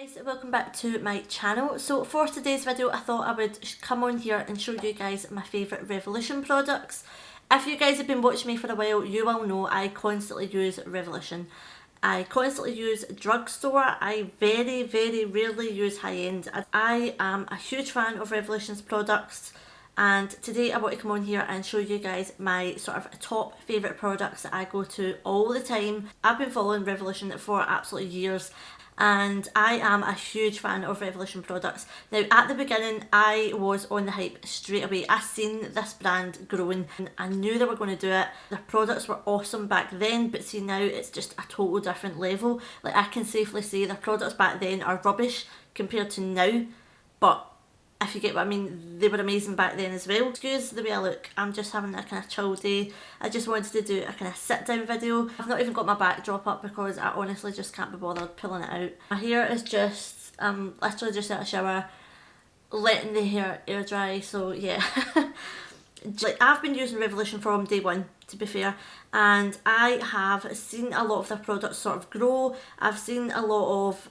Guys, welcome back to my channel. So for today's video I thought I would come on here and show you guys my favourite Revolution products. If you guys have been watching me for a while, you will know I constantly use Revolution. I constantly use drugstore. I very rarely use high-end. I am a huge fan of Revolution's products, and today I want to come on here and show you guys my sort of top favourite products that I go to all the time. I've been following Revolution for absolutely years, and I am a huge fan of Revolution products. Now at the beginning I was on the hype straight away. I seen this brand growing and I knew they were going to do it. Their products were awesome back then, but see now it's just a total different level. Like I can safely say their products back then are rubbish compared to now, but if you get what I mean, they were amazing back then as well. Excuse the way I look, I'm just having a kind of chill day. I just wanted to do a kind of sit down video. I've not even got my backdrop up because I honestly just can't be bothered pulling it out. My hair is just, literally just out of shower, letting the hair air dry, so yeah. Like I've been using Revolution from day one, to be fair, and I have seen a lot of their products sort of grow. I've seen a lot of,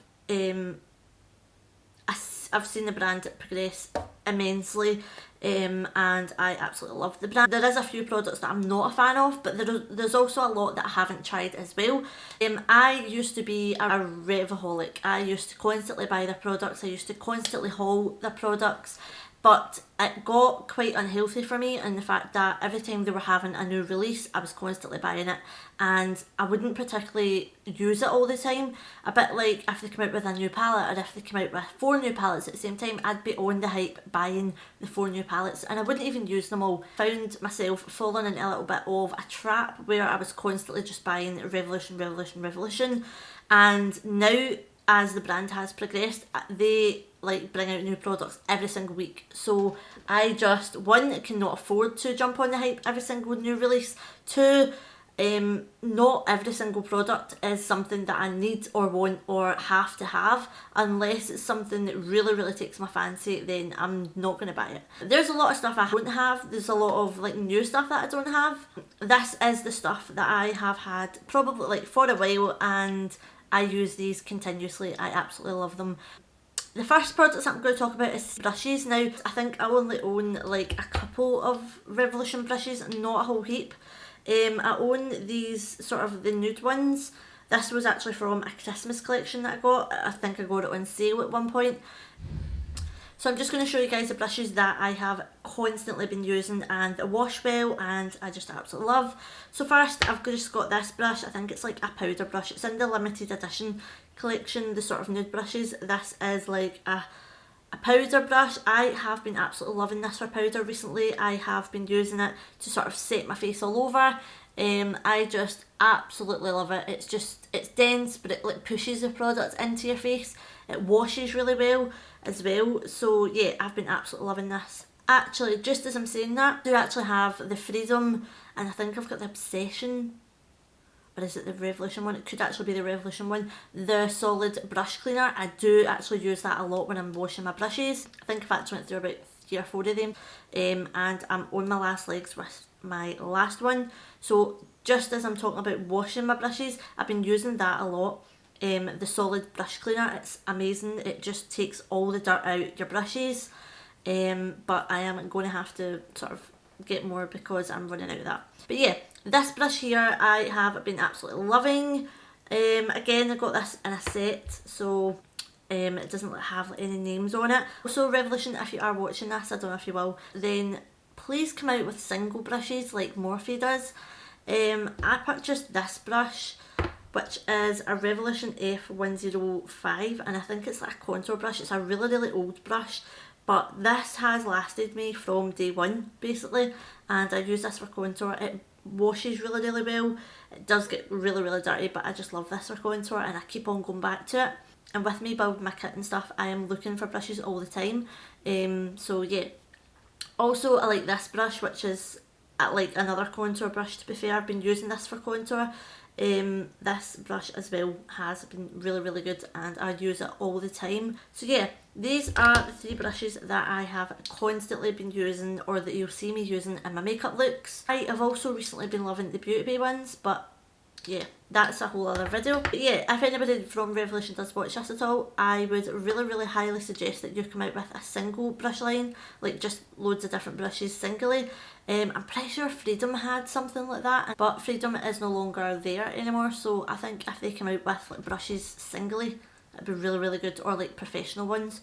I've seen the brand progress immensely, and I absolutely love the brand. There is a few products that I'm not a fan of, but there's also a lot that I haven't tried as well. I used to be a Revaholic. I used to constantly buy their products, I used to constantly haul their products, but it got quite unhealthy for me in the fact that every time they were having a new release I was constantly buying it, and I wouldn't particularly use it all the time. A bit like if they come out with a new palette, or if they come out with 4 new palettes at the same time, I'd be on the hype buying the 4 new palettes and I wouldn't even use them all. Found myself falling into a little bit of a trap where I was constantly just buying Revolution, and now as the brand has progressed, they like bring out new products every single week, so I just, one, cannot afford to jump on the hype every single new release. Two, not every single product is something that I need or want or have to have. Unless it's something that really takes my fancy, then I'm not going to buy it. There's a lot of stuff I don't have. There's a lot of like new stuff that I don't have. This is the stuff that I have had probably like for a while, and I use these continuously. I absolutely love them. The first products that I'm going to talk about is brushes. Now, I think I only own like a couple of Revolution brushes, not a whole heap. I own these sort of the nude ones. This was actually from a Christmas collection that I got. I think I got it on sale at one point. So I'm just going to show you guys the brushes that I have constantly been using and wash well, and I just absolutely love. So first I've just got this brush. I think it's like a powder brush. It's in the limited edition collection, the sort of nude brushes. This is like a powder brush. I have been absolutely loving this for powder recently. I have been using it to sort of set my face all over. I just absolutely love it. It's dense, but it like pushes the product into your face. It washes really well as well. So yeah, I've been absolutely loving this. Actually, just as I'm saying that, I do actually have the Freedom, and I think I've got the Obsession, or is it the Revolution one? It could actually be the Revolution one. The solid brush cleaner. I do actually use that a lot when I'm washing my brushes. I think I've actually went through about 3 or 4 of them, and I'm on my last legs with my last one. So just as I'm talking about washing my brushes, I've been using that a lot. The solid brush cleaner, it's amazing. It just takes all the dirt out your brushes, but I am going to have to sort of get more because I'm running out of that. But yeah, this brush here I have been absolutely loving. Again, I got this in a set, so it doesn't have any names on it. Also, Revolution, if you are watching this, I don't know if you will, then please come out with single brushes like Morphe does. I purchased this brush, which is a Revolution F105, and I think it's like a contour brush. It's a really old brush, but this has lasted me from day one basically, and I use this for contour. It washes really well. It does get really dirty, but I just love this for contour and I keep on going back to it. And with me building my kit and stuff, I am looking for brushes all the time. So yeah. Also, I like this brush, which is like another contour brush, to be fair. I've been using this for contour. This brush as well has been really good, and I use it all the time. So yeah, these are the 3 brushes that I have constantly been using, or that you'll see me using in my makeup looks. I have also recently been loving the Beauty Bay ones, but yeah, that's a whole other video. But yeah, if anybody from Revolution does watch this at all, I would really highly suggest that you come out with a single brush line, like just loads of different brushes singly. I'm pretty sure Freedom had something like that, but Freedom is no longer there anymore, so I think if they come out with like brushes singly, it'd be really good, or like professional ones.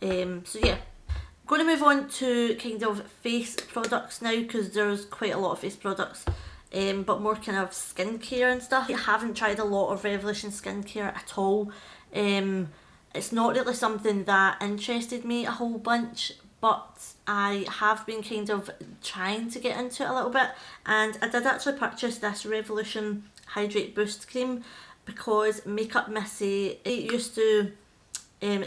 So yeah, I'm going to move on to kind of face products now, because there's quite a lot of face products, but more kind of skincare and stuff. I haven't tried a lot of Revolution skincare at all. It's not really something that interested me a whole bunch, but I have been kind of trying to get into it a little bit, and I did actually purchase this Revolution Hydrate Boost Cream because Makeup Missy used to,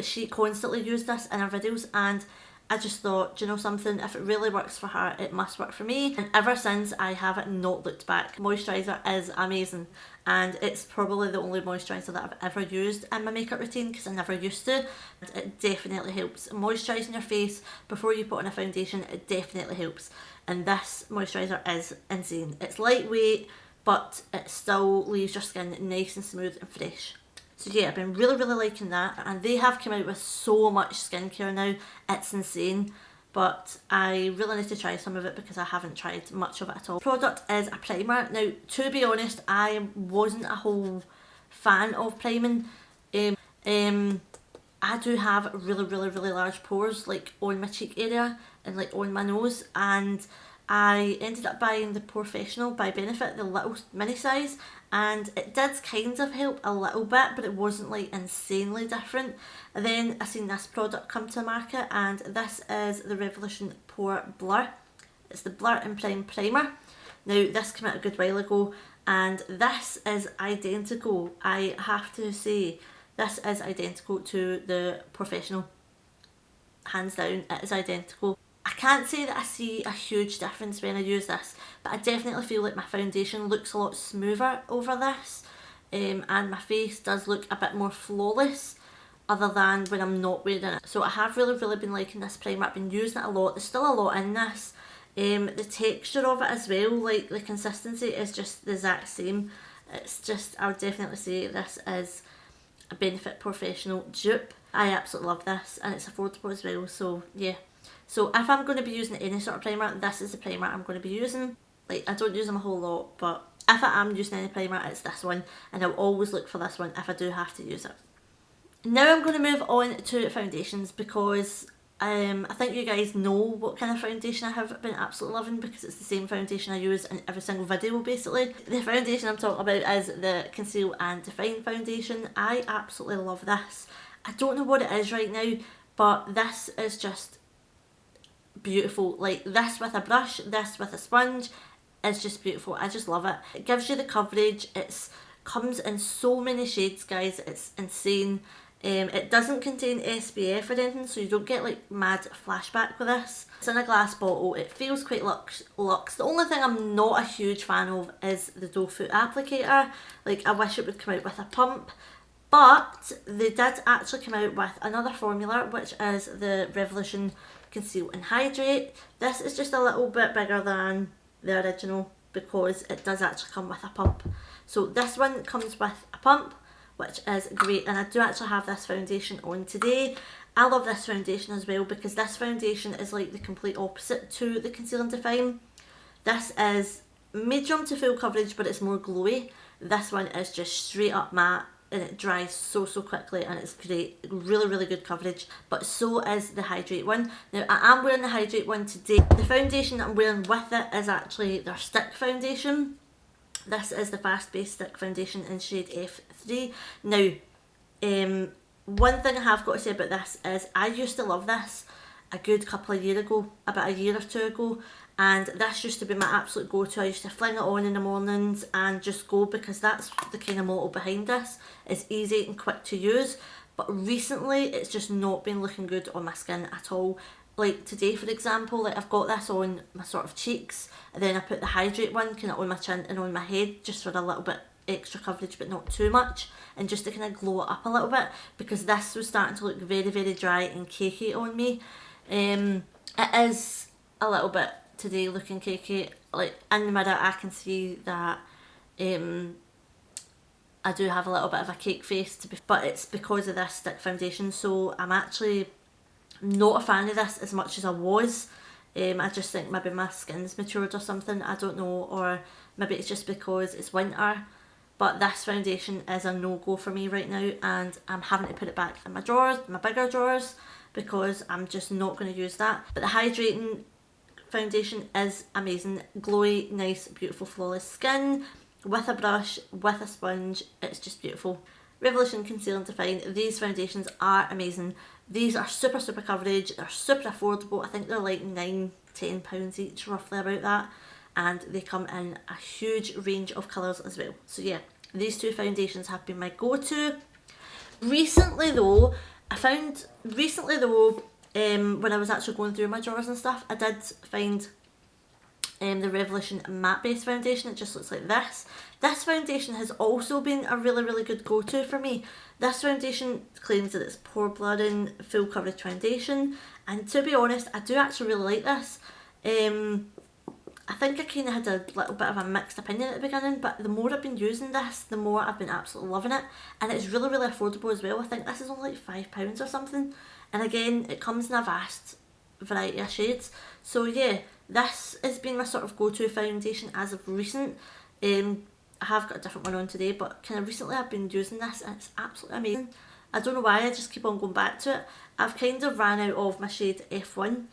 she constantly used this in her videos, and I just thought, do you know something, if it really works for her, it must work for me. And ever since, I have not looked back. Moisturiser is amazing, and it's probably the only moisturiser that I've ever used in my makeup routine, because I never used to. And it definitely helps. Moisturising your face before you put on a foundation, it definitely helps. And this moisturiser is insane. It's lightweight, but it still leaves your skin nice and smooth and fresh. So yeah, I've been really liking that, and they have come out with so much skincare now, it's insane. But I really need to try some of it because I haven't tried much of it at all. Product is a primer. Now, to be honest, I wasn't a whole fan of priming. I do have really large pores, like on my cheek area and like on my nose, and I ended up buying the Professional by Benefit, the little mini size, and it did kind of help a little bit, but it wasn't like insanely different. And then I seen this product come to the market, and this is the Revolution Pore Blur. It's the Blur and Prime Primer. Now, this came out a good while ago, and this is identical. I have to say, this is identical to the Professional. Hands down, it is identical. I can't say that I see a huge difference when I use this, but I definitely feel like my foundation looks a lot smoother over this, and my face does look a bit more flawless other than when I'm not wearing it. So I have really been liking this primer. I've been using it a lot. There's still a lot in this. The texture of it as well, like the consistency is just the exact same. It's just, I would definitely say this is a Benefit Professional dupe. I absolutely love this, and it's affordable as well, so yeah. So if I'm going to be using any sort of primer, this is the primer I'm going to be using. Like, I don't use them a whole lot, but if I am using any primer, it's this one, and I'll always look for this one if I do have to use it. Now I'm going to move on to foundations, because I think you guys know what kind of foundation I have been absolutely loving, because it's the same foundation I use in every single video basically. The foundation I'm talking about is the Conceal and Define foundation. I absolutely love this. I don't know what it is right now, but this is just beautiful. Like, this with a brush, this with a sponge is just beautiful. I just love it. It gives you the coverage. It comes in so many shades, guys. It's insane. It doesn't contain SPF or anything, so you don't get like mad flashback with this. It's in a glass bottle. It feels quite luxe. The only thing I'm not a huge fan of is the doe foot applicator. Like, I wish it would come out with a pump. But they did actually come out with another formula, which is the Revolution Conceal and Hydrate. This is just a little bit bigger than the original because it does actually come with a pump. So this one comes with a pump, which is great, and I do actually have this foundation on today. I love this foundation as well because this foundation is like the complete opposite to the Conceal and Define. This is medium to full coverage, but it's more glowy. This one is just straight up matte, and it dries so quickly, and it's great. Really good coverage, but so is the Hydrate one. Now, I am wearing the Hydrate one today. The foundation that I'm wearing with it is actually their stick foundation. This is the Fast Base Stick Foundation in shade F3. Now, one thing I have got to say about this is I used to love this a good couple of years ago, about a year or two ago, and this used to be my absolute go-to. I used to fling it on in the mornings and just go, because that's the kind of motto behind this. It's easy and quick to use, but recently it's just not been looking good on my skin at all. Like today, for example, like I've got this on my sort of cheeks, and then I put the Hydrate one kind of on my chin and on my head, just for a little bit extra coverage but not too much, and just to kind of glow it up a little bit, because this was starting to look very dry and cakey on me. It is a little bit today looking cakey. Like in the mirror I can see that I do have a little bit of a cake face, but it's because of this stick foundation, so I'm actually not a fan of this as much as I was. I just think maybe my skin's matured or something, I don't know, or maybe it's just because it's winter. But this foundation is a no-go for me right now, and I'm having to put it back in my drawers, my bigger drawers, because I'm just not going to use that. But the hydrating foundation is amazing. Glowy, nice, beautiful, flawless skin, with a brush, with a sponge, it's just beautiful. Revolution Conceal and Define, these foundations are amazing. These are super coverage, they're super affordable. I think they're like £9–10 each, roughly about that. And they come in a huge range of colours as well. So yeah, these two foundations have been my go-to. Recently though, when I was actually going through my drawers and stuff, I did find the Revolution Matte Base Foundation. It just looks like this. This foundation has also been a really good go-to for me. This foundation claims that it's pore blurring, full coverage foundation, and to be honest, I do actually really like this. I think I kind of had a little bit of a mixed opinion at the beginning, but the more I've been using this, the more I've been absolutely loving it, and it's really affordable as well. I think this is only like £5 or something, and again, it comes in a vast variety of shades. So yeah, this has been my sort of go-to foundation as of recent. I have got a different one on today, but kind of recently I've been using this and it's absolutely amazing. I don't know why, I just keep on going back to it. I've kind of ran out of my shade F1,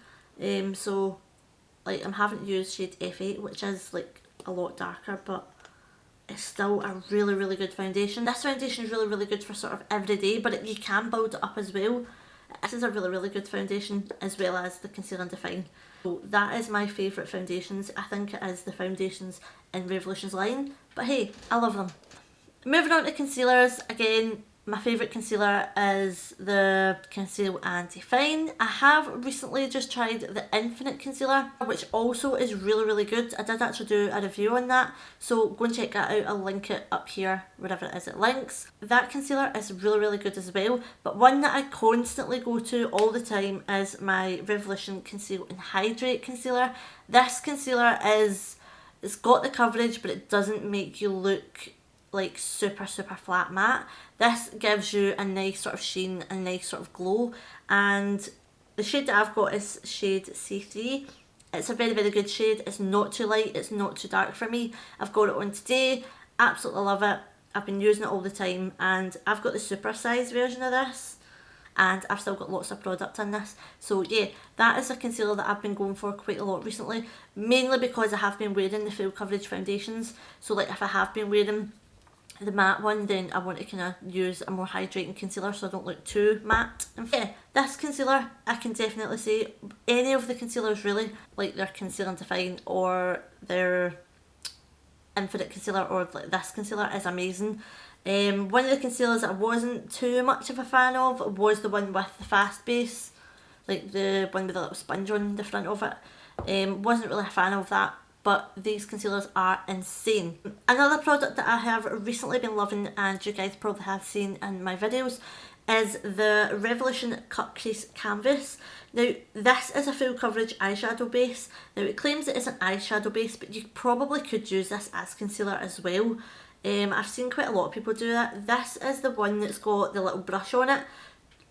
so like I'm having to use shade F8, which is like a lot darker, but it's still a really good foundation. This foundation is really good for sort of everyday, but you can build it up as well. This is a really good foundation, as well as the Conceal and Define. So that is my favourite foundations. I think it is the foundations in Revolution's line, but hey, I love them. Moving on to concealers, again, my favourite concealer is the Conceal and Define. I have recently just tried the Infinite Concealer, which also is really good. I did actually do a review on that, so go and check that out. I'll link it up here, wherever it is it links. That concealer is really good as well, but one that I constantly go to all the time is my Revolution Conceal and Hydrate Concealer. This concealer it's got the coverage, but it doesn't make you look like super flat matte. This gives you a nice sort of sheen, a nice sort of glow, and the shade that I've got is shade C3. It's a very good shade. It's not too light, it's not too dark for me. I've got it on today, absolutely love it. I've been using it all the time, and I've got the super size version of this, and I've still got lots of product in this. So yeah, that is a concealer that I've been going for quite a lot recently, mainly because I have been wearing the full coverage foundations. So like if I have been wearing the matte one, then I want to kind of use a more hydrating concealer so I don't look too matte. And yeah, this concealer, I can definitely say, any of the concealers really, like their Conceal and Define or their Infinite Concealer or like this concealer, is amazing. One of the concealers that I wasn't too much of a fan of was the one with the fast base, like the one with a little sponge on the front of it. Wasn't really a fan of that, but these concealers are insane. Another product that I have recently been loving, and you guys probably have seen in my videos, is the Revolution Cut Crease Canvas. Now this is a full coverage eyeshadow base. Now it claims it is an eyeshadow base, but you probably could use this as concealer as well. I've seen quite a lot of people do that. This is the one that's got the little brush on it.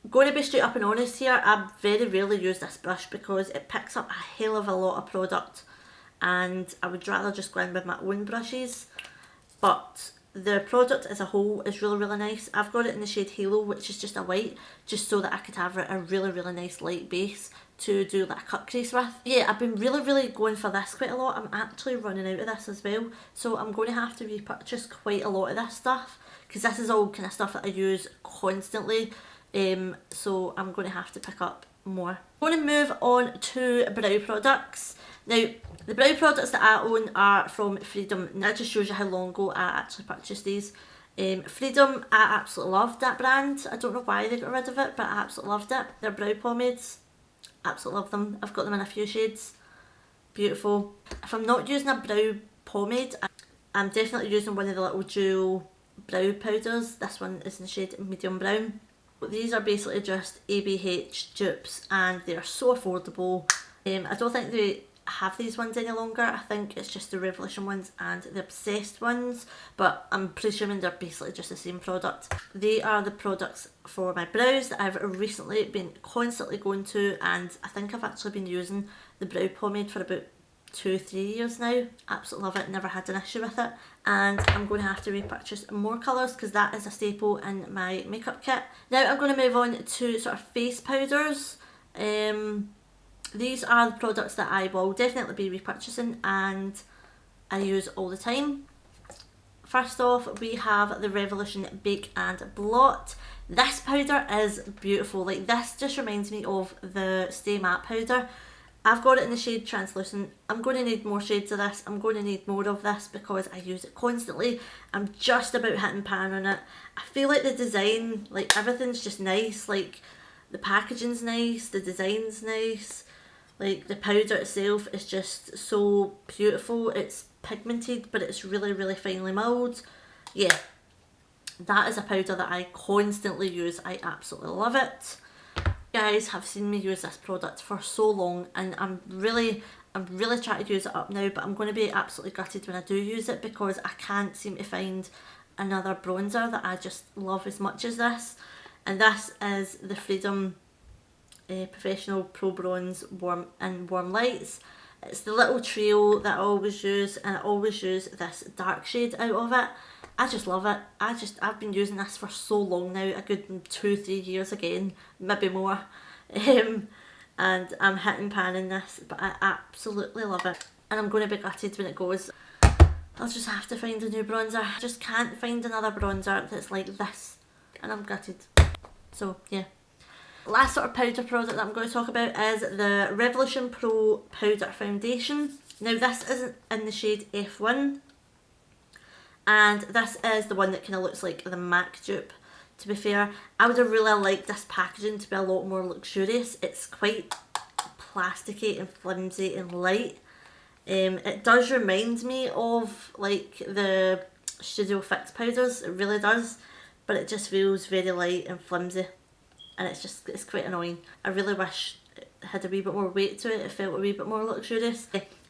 Going to be straight up and honest here, I very rarely use this brush because it picks up a hell of a lot of product, and I would rather just go in with my own brushes. But the product as a whole is really nice. I've got it in the shade Halo, which is just a white, just so that I could have a really nice light base to do like a cut crease with. Yeah, I've been really going for this quite a lot. I'm actually running out of this as well, so I'm going to have to repurchase quite a lot of this stuff, because this is all kind of stuff that I use constantly. So I'm going to have to pick up more. I'm going to move on to brow products. Now, the brow products that I own are from Freedom. And that just shows you how long ago I actually purchased these. Freedom, I absolutely loved that brand. I don't know why they got rid of it, but I absolutely loved it. Their brow pomades, absolutely love them. I've got them in a few shades. Beautiful. If I'm not using a brow pomade, I'm definitely using one of the little dual brow powders. This one is in the shade medium brown. But these are basically just ABH dupes, and they are so affordable. I don't think they have these ones any longer. I think it's just the Revolution ones and the Obsessed ones, but I'm presuming they're basically just the same product. They are the products for my brows that I've recently been constantly going to, and I think I've actually been using the brow pomade for about 2-3 years now. Absolutely love it, never had an issue with it. And I'm going to have to repurchase more colours because that is a staple in my makeup kit. Now I'm going to move on to sort of face powders. These are the products that I will definitely be repurchasing and I use all the time. First off, we have the Revolution Bake and Blot. This powder is beautiful. Like, this just reminds me of the Stay Matte powder. I've got it in the shade Translucent. I'm going to need more shades of this. I'm going to need more of this because I use it constantly. I'm just about hitting pan on it. I feel like the design, like everything's just nice. Like, the packaging's nice, the design's nice. Like, the powder itself is just so beautiful. It's pigmented, but it's really, really finely milled. Yeah, that is a powder that I constantly use. I absolutely love it. You guys have seen me use this product for so long, and I'm really trying to use it up now, but I'm going to be absolutely gutted when I do use it because I can't seem to find another bronzer that I just love as much as this. And this is the Freedom Professional Pro Bronze Warm Lights. It's the little trio that I always use, and I always use this dark shade out of it. I just love it. I've been using this for so long now, a good 2-3 years again, maybe more. And I'm hitting pan in this, but I absolutely love it. And I'm going to be gutted when it goes. I'll just have to find a new bronzer. I just can't find another bronzer that's like this, and I'm gutted. So yeah. Last sort of powder product that I'm going to talk about is the Revolution Pro Powder Foundation. Now this isn't in the shade F1, and this is the one that kind of looks like the MAC dupe. To be fair, I would have really liked this packaging to be a lot more luxurious. It's quite plasticky and flimsy and light. It does remind me of like the Studio Fix powders, it really does, but it just feels very light and flimsy. And it's quite annoying. I really wish it had a wee bit more weight to it. It felt a wee bit more luxurious.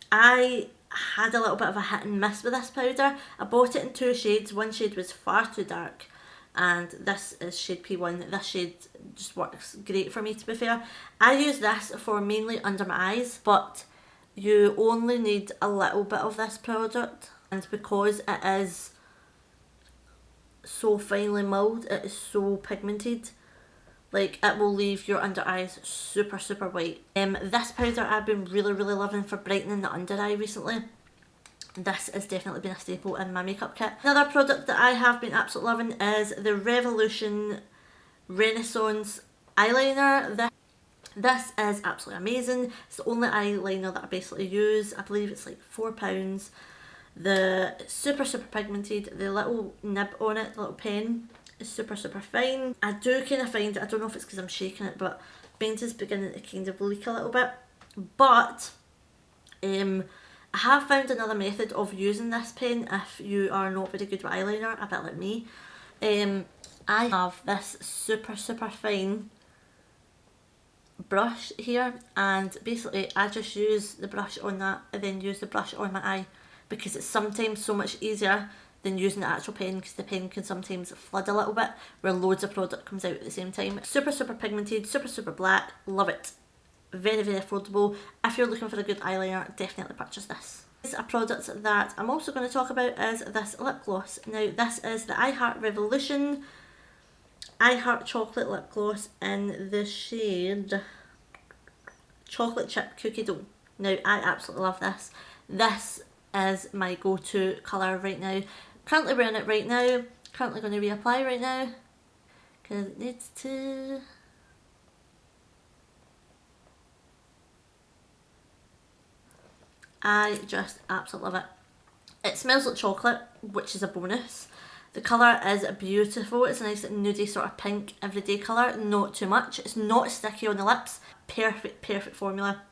I had a little bit of a hit and miss with this powder. I bought it in 2 shades. One shade was far too dark, and this is shade P1. This shade just works great for me, to be fair. I use this for mainly under my eyes, but you only need a little bit of this product, and because it is so finely milled, it is so pigmented. Like, it will leave your under eyes super, super white. This powder I've been really, really loving for brightening the under eye recently. This has definitely been a staple in my makeup kit. Another product that I have been absolutely loving is the Revolution Renaissance eyeliner. This is absolutely amazing. It's the only eyeliner that I basically use. I believe it's like £4. It's super, super pigmented. The little nib on it, the little pen, is super, super fine. I do kind of find, I don't know if it's because I'm shaking it, but paint is beginning to kind of leak a little bit. But I have found another method of using this pen if you are not very good with eyeliner, a bit like me. I have this super, super fine brush here, and basically I just use the brush on that and then use the brush on my eye, because it's sometimes so much easier than using the actual pen, because the pen can sometimes flood a little bit where loads of product comes out at the same time. Super, super pigmented, super, super black, love it. Very, very affordable. If you're looking for a good eyeliner, definitely purchase this. A product that I'm also going to talk about is this lip gloss. Now this is the I Heart Revolution I Heart Chocolate Lip Gloss in the shade Chocolate Chip Cookie Dough. Now I absolutely love this. This is my go-to colour right now. Currently wearing it right now. Currently going to reapply right now because it needs to. I just absolutely love it. It smells like chocolate, which is a bonus. The colour is beautiful. It's a nice nudie sort of pink everyday colour, not too much. It's not sticky on the lips. Perfect, perfect formula.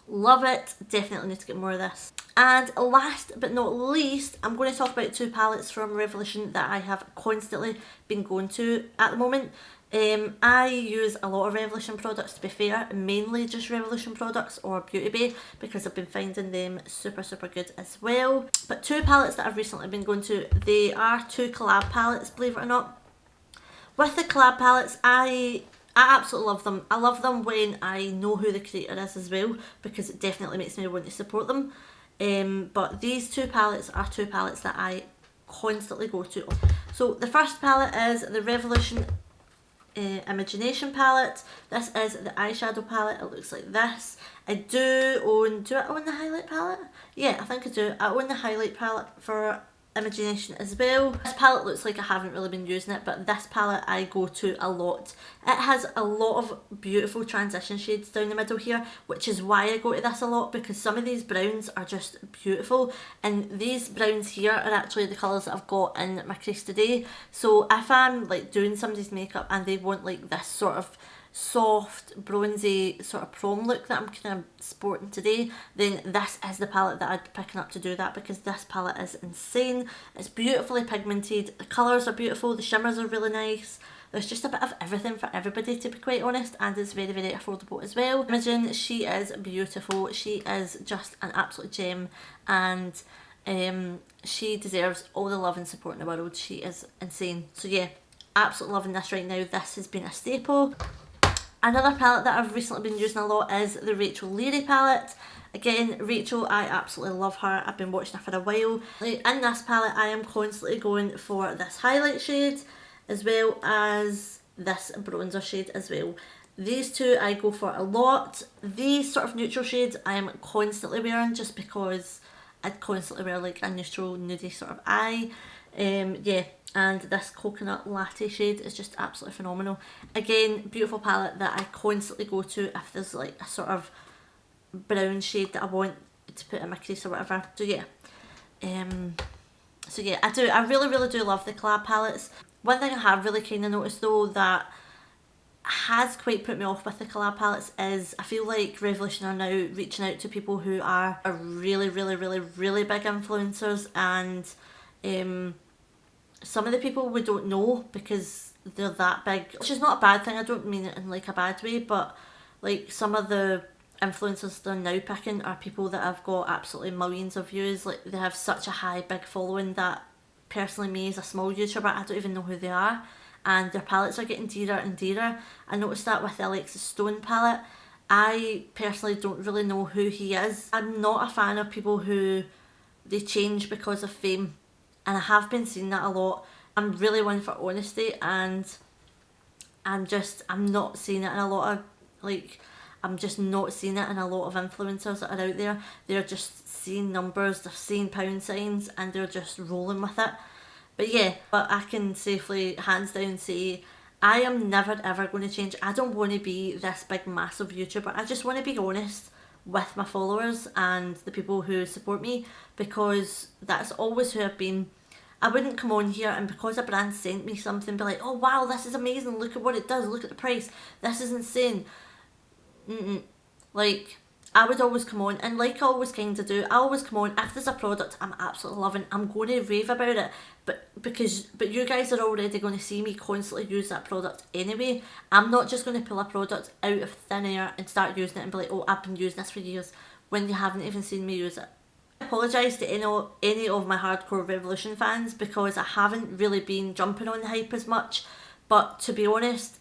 Love it. Definitely need to get more of this. And last but not least, I'm going to talk about 2 palettes from Revolution that I have constantly been going to at the moment. I use a lot of Revolution products, to be fair, mainly just Revolution products or Beauty Bay, because I've been finding them super good as well. But two palettes that I've recently been going to, they are two collab palettes, believe it or not. With the collab palettes, I absolutely love them. I love them when I know who the creator is as well, because it definitely makes me want to support them. But these two palettes are two palettes that I constantly go to. So the first palette is the Revolution Imagination palette. This is the eyeshadow palette. It looks like this. Do I own the highlight palette? Yeah, I think I do. I own the highlight palette for Imagination as well. This palette looks like I haven't really been using it, but this palette I go to a lot. It has a lot of beautiful transition shades down the middle here, which is why I go to this a lot, because some of these browns are just beautiful, and these browns here are actually the colours that I've got in my crease today. So if I'm like doing somebody's makeup and they want like this sort of soft bronzy sort of prom look that I'm kind of sporting today, then this is the palette that I'd be picking up to do that, because this palette is insane. It's beautifully pigmented, the colours are beautiful, the shimmers are really nice. There's just a bit of everything for everybody, to be quite honest, and it's very affordable as well. Imogen, she is beautiful, she is just an absolute gem, and she deserves all the love and support in the world. She is insane. So yeah, absolutely loving this right now. This has been a staple. Another palette that I've recently been using a lot is the Rachel Leary palette. Again, Rachel, I absolutely love her. I've been watching her for a while. In this palette, I am constantly going for this highlight shade, as well as this bronzer shade as well. These two I go for a lot. These sort of neutral shades I am constantly wearing, just because I'd constantly wear like a neutral nudie sort of eye. Yeah, and this coconut latte shade is just absolutely phenomenal. Again, beautiful palette that I constantly go to if there's like a sort of brown shade that I want to put in my crease or whatever. So yeah, I really do love the collab palettes. One thing I have really kind of noticed though that has quite put me off with the collab palettes is I feel like Revolution are now reaching out to people who are really big influencers, and some of the people we don't know because they're that big, which is not a bad thing. I don't mean it in like a bad way, but like some of the influencers they're now picking are people that have got absolutely millions of views. Like they have such a high big following that personally me as a small YouTuber, I don't even know who they are, and their palettes are getting dearer and dearer. I noticed that with the Alexis Stone palette. I personally don't really know who he is. I'm not a fan of people who they change because of fame, and I have been seeing that a lot. I'm really one for honesty, and I'm not seeing it in a lot of I'm just not seeing it in a lot of influencers that are out there. They're just seeing numbers, they're seeing pound signs, and they're just rolling with it. But yeah, but I can safely hands down say I am never ever going to change. I don't want to be this big massive YouTuber. I just want to be honest with my followers and the people who support me, because that's always who I've been. I wouldn't come on here and because a brand sent me something be like, oh wow, this is amazing, look at what it does, look at the price, this is insane. Like, I would always come on, and like I always kind of do, I always come on if there's a product I'm absolutely loving, I'm going to rave about it, but you guys are already going to see me constantly use that product anyway. I'm not just going to pull a product out of thin air and start using it and be like, oh, I've been using this for years, when you haven't even seen me use it. I apologise to any of my hardcore Revolution fans, because I haven't really been jumping on the hype as much, but to be honest,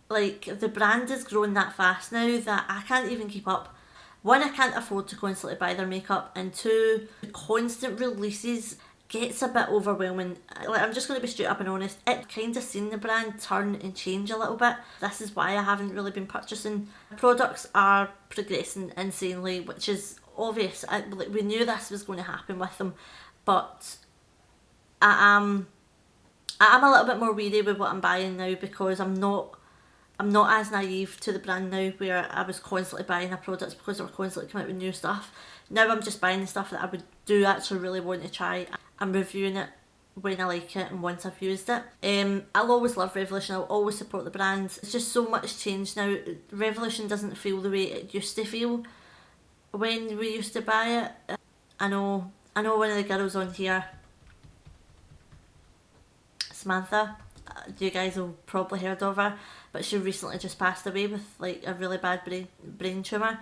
like, the brand is growing that fast now that I can't even keep up. One, I can't afford to constantly buy their makeup, and two, the constant releases gets a bit overwhelming. Like, I'm just going to be straight up and honest, it kind of seen the brand turn and change a little bit. This is why I haven't really been purchasing. Products are progressing insanely, which is obvious. We knew this was going to happen with them, but I am a little bit more wary with what I'm buying now, because I'm not as naive to the brand now, where I was constantly buying their products because they were constantly coming out with new stuff. Now I'm just buying the stuff that I do actually really want to try. I'm reviewing it when I like it and once I've used it. I'll always love Revolution, I'll always support the brand. It's just so much change now. Revolution doesn't feel the way it used to feel when we used to buy it. I know one of the girls on here, Samantha, you guys have probably heard of her, but she recently just passed away with like a really bad brain tumour.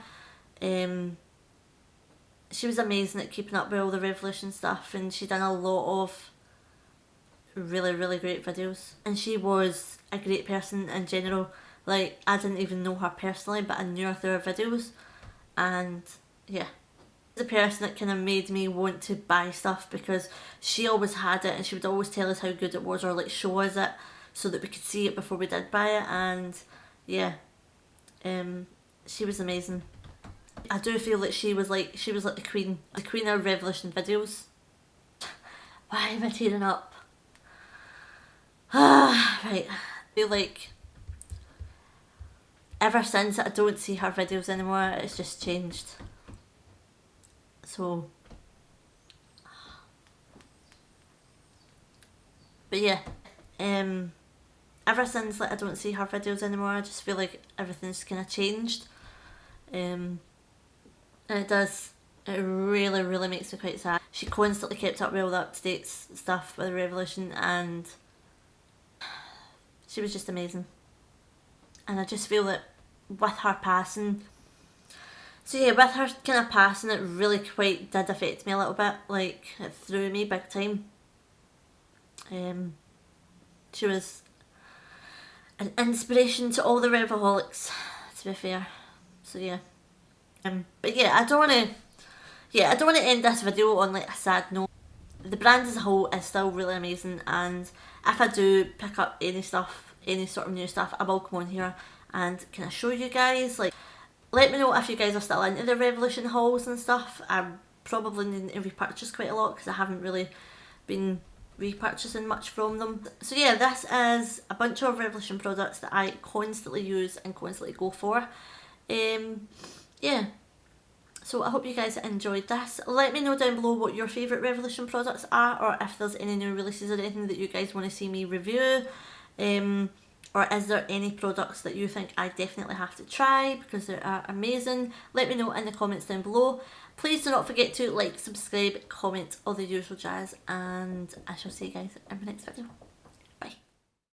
She was amazing at keeping up with all the Revolution stuff, and she done a lot of really, really great videos. And she was a great person in general. Like, I didn't even know her personally, but I knew her through her videos. And yeah, the person that kind of made me want to buy stuff, because she always had it and she would always tell us how good it was, or like show us it so that we could see it before we did buy it. And yeah, she was amazing. I do feel like she was like the queen of Revolution videos. Why am I tearing up? Right, I feel like ever since I don't see her videos anymore, it's just changed. So, but yeah, ever since like I don't see her videos anymore, I just feel like everything's kind of changed. And it does. It really, really makes me quite sad. She constantly kept up with all the up-to-date stuff with the Revolution, and she was just amazing. And I just feel that with her passing, so yeah, with her kind of passing, it really quite did affect me a little bit. Like, it threw me big time. She was an inspiration to all the Revaholics, to be fair. So yeah. But yeah, I don't want to end this video on like a sad note. The brand as a whole is still really amazing, and if I do pick up any stuff, any sort of new stuff, I will come on here and kind of show you guys. Like, let me know if you guys are still into the Revolution hauls and stuff. I'm probably needing to repurchase quite a lot because I haven't really been repurchasing much from them. So yeah, this is a bunch of Revolution products that I constantly use and constantly go for. Yeah, so I hope you guys enjoyed this. Let me know down below what your favourite Revolution products are, or if there's any new releases or anything that you guys want to see me review. Or is there any products that you think I definitely have to try because they are amazing? Let me know in the comments down below. Please do not forget to like, subscribe, comment, all the usual jazz, and I shall see you guys in my next video.